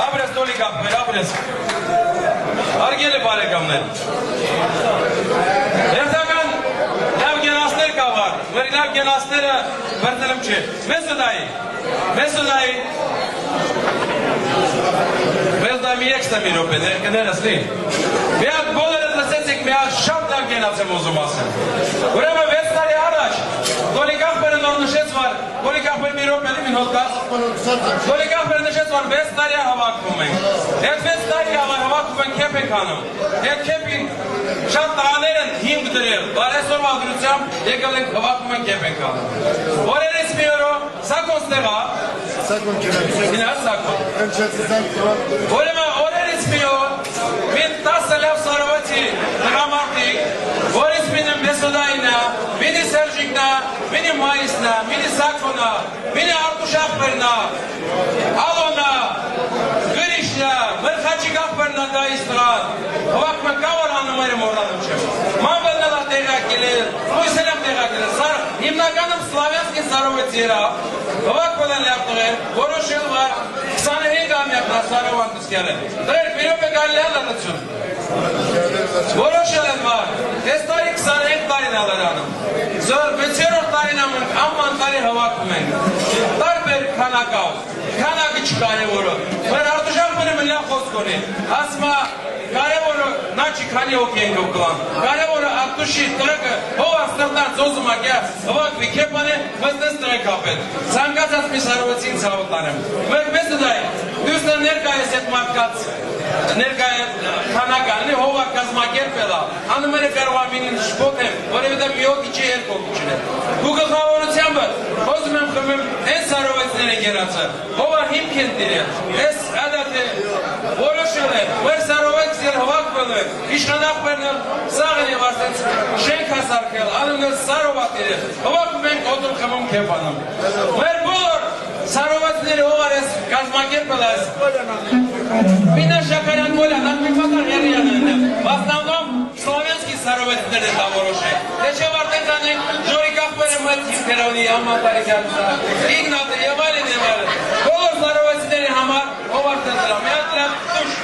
Ապրես տոլի կապներ, ապրես։ Արգել է բարեկամներ։ Երթական լավ գենասներ կավար, որ լավ գենասները վրդելում չէ։ Մեզ ուդայի։ մի եքստը մի ռոպե, կներս լի։ Մի հատ բոլորը լսեցիք, մի հատ շատ լավ գենաց եմ ուզում ասեմ։ Ուրեմն 6 տարի առաջ, Գոլիկ ախպերը նոր նշեց, որ Գոլիկ ախպեր մի ռոպե լի, մի հոտկաց։ Գոլիկ ախպերը նշեց, որ 6 տարի հավաքվում ենք։ Այդ 6 տարի հավաքվում ենք քեփ ենք անում։ Այդ քեփին շատ տղաներ են հիմք դրել, բայց այսօր ադրությամբ եկել ենք հավաքվում ենք քեփ ենք անում։ Օրերից մի օրը սակոս տեղա Sakon kiracı. Sakon. Ուրեմն օրերից մի օր մենք 10 լավ սարավացի դրամատիկ, որից մինը Մեսոդայնա, մինի Սերժիկնա, մինի Մայիսնա, մինի Սակոնա, մինի Արտուշախպերնա, Ալոնա, Գրիշնա, Մրխաչիկ ախպերնա դայիստրան, հվակմը կավար անումերը մորանում չեմ։ Մանվելնալա տեղակել է, լույսելեմ տեղակել է, հիմնականում սլավյանսկի սարավեցի երա, հվակմելան լավ տղեր, որոշել վար 25 ամյակնա սարավան կսկել է։ Դրեր, բիրոպ է գալի ալանություն։ Որոշել են վար, ես տարի 25 տարին ալարանում։ Զոր 6-րդ տարին ամման տարի հավաքում ենք։ Տարբեր քանակավ, քանակը չկարևորը։ Մեր արտուշախպերը մլյան խոսք ունի։ Ասմա կարևորը նա չի քանի հոգի ենք օգլան։ Կարևորը արտուշի տրեկը հով աստղտան ծոզում ակյա հվակվի կեպան է վստես տրեք ապետ։ Ցանկացած մի սարովեցին ցավոտանեմ։ Մեզ դայ, դուսնը ներկա ես այդ մարդկաց ներկա քանականը հովա կազմակերպելա։ Անումերը կարող ամինին շփոթեմ, որովհետև մի հոգի չի երկու հոգի չներ։ Դու գլխավորությամբ խոսում եմ խմեմ այս սարովեցները գերացը։ Հովա հիմք են դիրել։ Այս ադատը որոշել է, որ սարովեցներ հովակվել է, իշխանախպերն սաղն եւ արդեն շենք հասարքել, անունը սարովա դիրել։ Հովակում ենք օդում խմում քեփանում։ Մեր բոլոր սարովեցները հովարես կազմակերպել այս Մինա Շաքարյան Գոլյան, ակմիպատար հերիան են, վաստանվում Սլավյանսկի սարովեցներ են տավորոշեք։ Դե չև արդեն կանենք ժորիկ ախպերը մտ հիմքերովնի ամատարի գալուսա, իգնատը և այլն։ Բոլոր սարովեցների համար հով արդեն դրա, մի հատ լավ տուշ